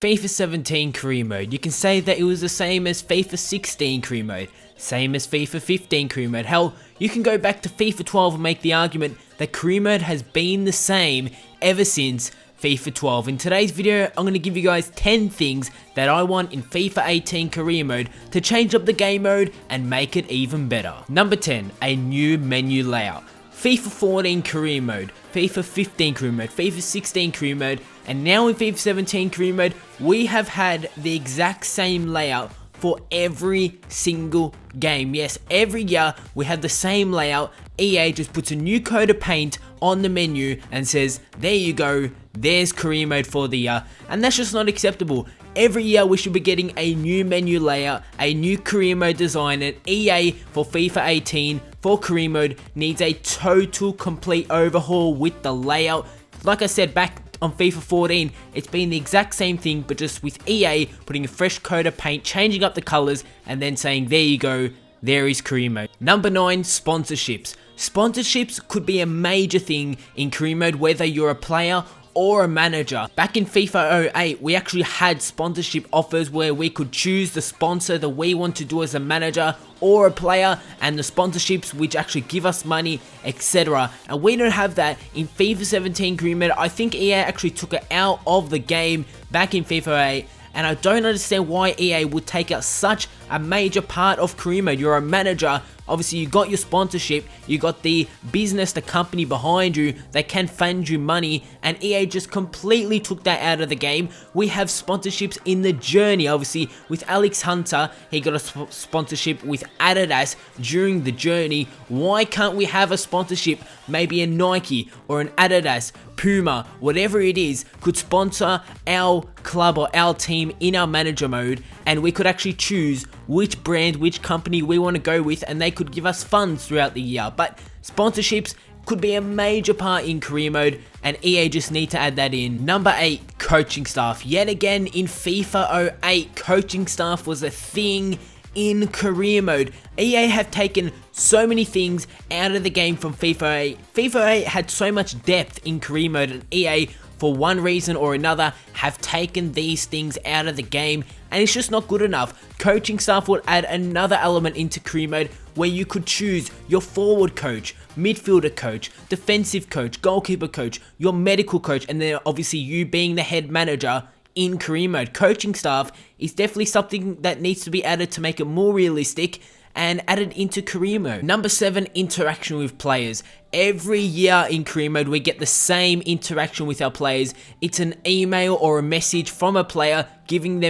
FIFA 17 career mode. You can say that it was the same as FIFA 16 career mode, same as FIFA 15 career mode. Hell, you can go back to FIFA 12 and make the argument that career mode has been the same ever since FIFA 12. In today's video, I'm going to give you guys 10 things that I want in FIFA 18 career mode to change up the game mode and make it even better. Number 10, a new menu layout. FIFA 14 career mode, FIFA 15 career mode, FIFA 16 career mode, and now in FIFA 17 career mode, we have had the exact same layout for every single game. Yes, every year we have the same layout. EA just puts a new coat of paint on the menu and says, there you go, there's career mode for the year. And that's just not acceptable. Every year we should be getting a new menu layout, a new career mode design, and EA for FIFA 18 for career mode needs a total complete overhaul with the layout. Like I said back on FIFA 14, it's been the exact same thing, but just with EA putting a fresh coat of paint, changing up the colors, and then saying, there you go, there is career mode. Number 9, sponsorships. Sponsorships could be a major thing in career mode, whether you're a player or a manager. Back in FIFA 08, we actually had sponsorship offers where we could choose the sponsor that we want to do as a manager or a player, and the sponsorships which actually give us money, etc. And we don't have that in FIFA 17 career mode. I think EA actually took it out of the game back in FIFA 8. And I don't understand why EA would take out such a major part of career mode. You're a manager, obviously you got your sponsorship, you got the business, the company behind you that can fund you money, and EA just completely took that out of the game. We have sponsorships in the journey. Obviously with Alex Hunter, he got a sponsorship with Adidas during the journey. Why can't we have a sponsorship, maybe a Nike or an Adidas, Puma, whatever it is, could sponsor our club or our team in our manager mode, and we could actually choose which brand, which company we want to go with, and they could give us funds throughout the year. But sponsorships could be a major part in career mode, and EA just need to add that in. Number 8, coaching staff. Yet again in FIFA 08, coaching staff was a thing in career mode. EA have taken so many things out of the game from FIFA 8. FIFA 8 had so much depth in career mode, and EA, for one reason or another, have taken these things out of the game, and it's just not good enough. Coaching staff would add another element into career mode where you could choose your forward coach, midfielder coach, defensive coach, goalkeeper coach, your medical coach, and then obviously you being the head manager in career mode. Coaching staff is definitely something that needs to be added to make it more realistic and added into career mode. Number 7, interaction with players. Every year in career mode, we get the same interaction with our players. It's an email or a message from a player giving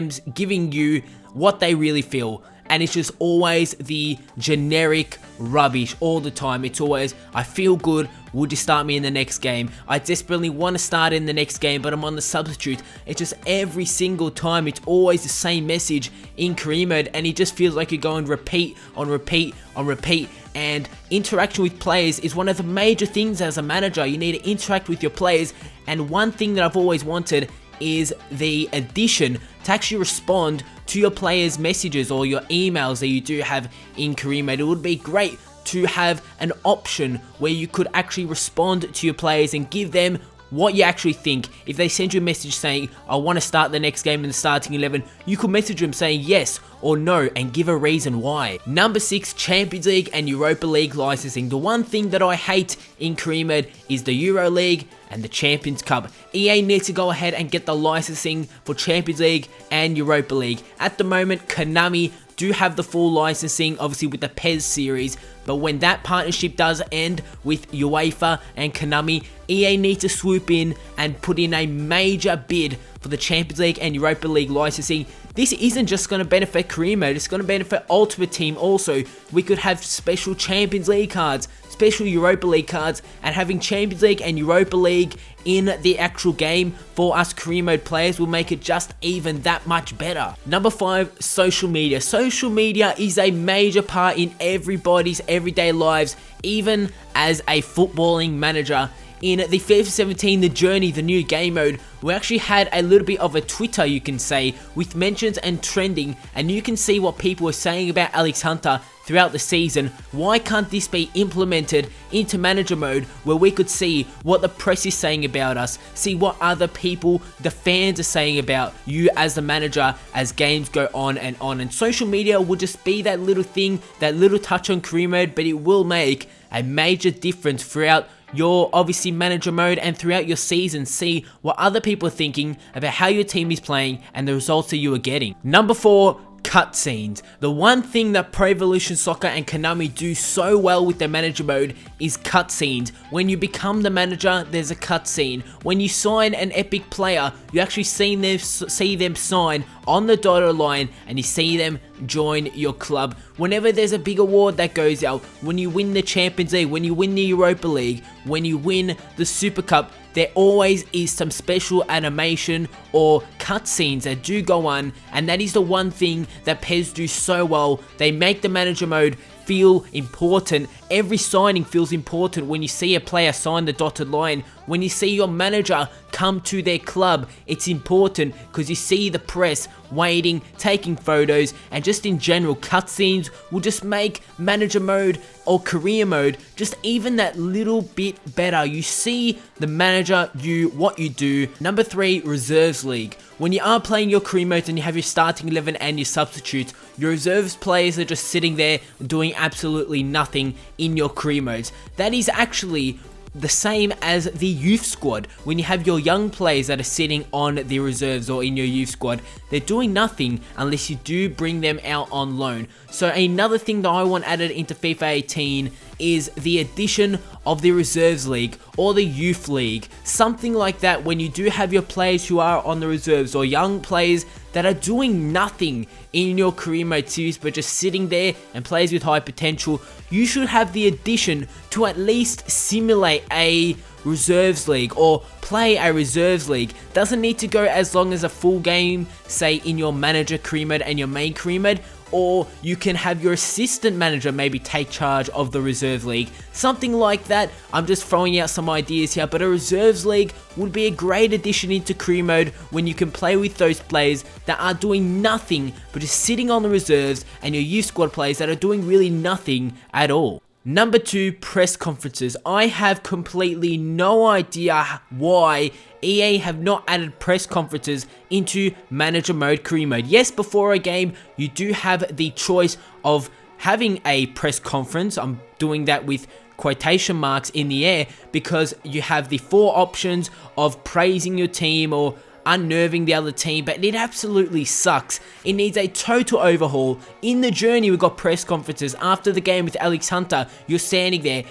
you what they really feel. And it's just always the generic rubbish all the time. It's always, I feel good, would you start me in the next game? I desperately want to start in the next game, but I'm on the substitute. It's just every single time, it's always the same message in career mode, and it just feels like you're going repeat on repeat on repeat. And interaction with players is one of the major things as a manager. You need to interact with your players, and one thing that I've always wanted is the addition to actually respond to your players' messages or your emails that you do have in career mode. It would be great to have an option where you could actually respond to your players and give them what you actually think. If they send you a message saying, I want to start the next game in the starting 11, you could message them saying yes or no and give a reason why. Number 6, Champions League and Europa League licensing. The one thing that I hate in career mode is the Euro League and the Champions Cup. EA needs to go ahead and get the licensing for Champions League and Europa League. At the moment, Konami do have the full licensing, obviously with the PES series, but when that partnership does end with UEFA and Konami, EA need to swoop in and put in a major bid for the Champions League and Europa League licensing. This isn't just going to benefit career mode, it's going to benefit Ultimate Team also. We could have special Champions League cards, special Europa League cards, and having Champions League and Europa League in the actual game for us career mode players will make it just even that much better. Number 5, social media. Social media is a major part in everybody's everyday lives. Even as a footballing manager, in the FIFA 17, the journey, the new game mode, we actually had a little bit of a Twitter, you can say, with mentions and trending, and you can see what people were saying about Alex Hunter throughout the season. Why can't this be implemented into manager mode, where we could see what the press is saying about us, see what other people, the fans, are saying about you as the manager as games go on, and social media will just be that little thing, that little touch on career mode, but it will make a major difference throughout your obviously manager mode and throughout your season. See what other people are thinking about how your team is playing and the results that you are getting. Number 4, cutscenes. The one thing that Pro Evolution Soccer and Konami do so well with their manager mode is cutscenes. When you become the manager, there's a cutscene. When you sign an epic player, you actually see them sign on the dotted line, and you see them join your club. Whenever there's a big award that goes out, when you win the Champions League, when you win the Europa League, when you win the Super Cup, there always is some special animation or cutscenes that do go on, and that is the one thing that PES do so well. They make the manager mode feel important. Every signing feels important when you see a player sign the dotted line. When you see your manager come to their club, it's important because you see the press waiting, taking photos, and just in general, cutscenes will just make manager mode or career mode just even that little bit better. You see the manager, what you do. Number 3, Reserves League. When you are playing your career modes and you have your starting 11 and your substitutes, your reserves players are just sitting there doing absolutely nothing in your career modes. That is actually the same as the youth squad. When you have your young players that are sitting on the reserves or in your youth squad, they're doing nothing unless you do bring them out on loan. So another thing that I want added into FIFA 18 is the addition of the Reserves League or the Youth League. Something like that, when you do have your players who are on the reserves or young players that are doing nothing in your career mode series but just sitting there, and players with high potential, you should have the addition to at least simulate a Reserves League or play a Reserves League. Doesn't need to go as long as a full game, say in your manager career mode and your main career mode, or you can have your assistant manager maybe take charge of the Reserve League. Something like that. I'm just throwing out some ideas here, but a Reserves League would be a great addition into career mode when you can play with those players that are doing nothing but just sitting on the reserves, and your youth squad players that are doing really nothing at all. Number 2, press conferences. I have completely no idea why EA have not added press conferences into manager mode, career mode. Yes, before a game, you do have the choice of having a press conference. I'm doing that with quotation marks in the air because you have the 4 options of praising your team or unnerving the other team, but it absolutely sucks. It needs a total overhaul. In the journey, we've got press conferences. After the game with Alex Hunter, you're standing there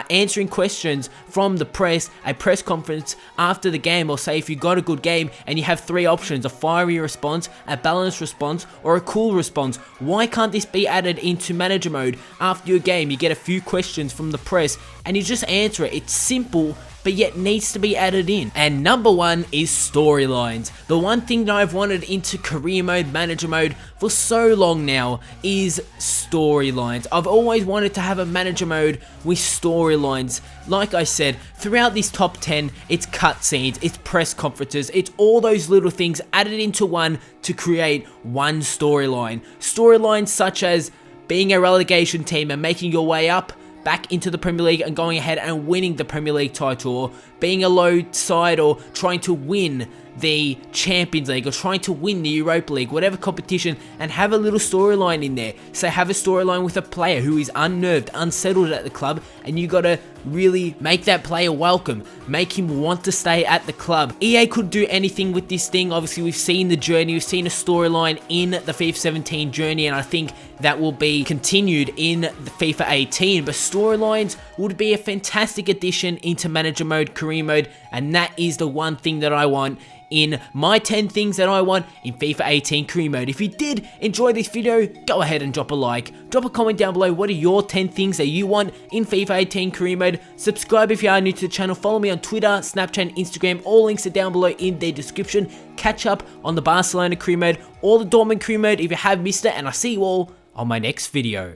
answering questions from the press, a press conference after the game, or say if you got a good game and you have 3 options, a fiery response, a balanced response, or a cool response. Why can't this be added into manager mode? After your game, you get a few questions from the press and you just answer it. It's simple, but yet needs to be added in. And number 1 is storylines. The one thing that I've wanted into career mode, manager mode for so long now is storylines. I've always wanted to have a manager mode with storylines. Like I said, throughout this top 10, it's cutscenes, it's press conferences, it's all those little things added into one to create one storyline. Storylines such as being a relegation team and making your way up back into the Premier League and going ahead and winning the Premier League title, or being a low side or trying to win the Champions League or trying to win the Europa League, whatever competition, and have a little storyline in there. So have a storyline with a player who is unnerved, unsettled at the club, and you gotta really make that player welcome, make him want to stay at the club. EA could do anything with this thing. Obviously, we've seen the journey, we've seen a storyline in the FIFA 17 journey, and I think that will be continued in the FIFA 18, but storylines would be a fantastic addition into manager mode, career mode, and that is the one thing that I want in my 10 things that I want in FIFA 18 career mode. If you did enjoy this video, go ahead and drop a like, drop a comment down below. What are your 10 things that you want in FIFA 18 career mode? Subscribe if you are new to the channel, follow me on Twitter, Snapchat, and Instagram. All links are down below in the description. Catch up on the Barcelona career mode or the Dortmund career mode if you have missed it, and I'll see you all on my next video.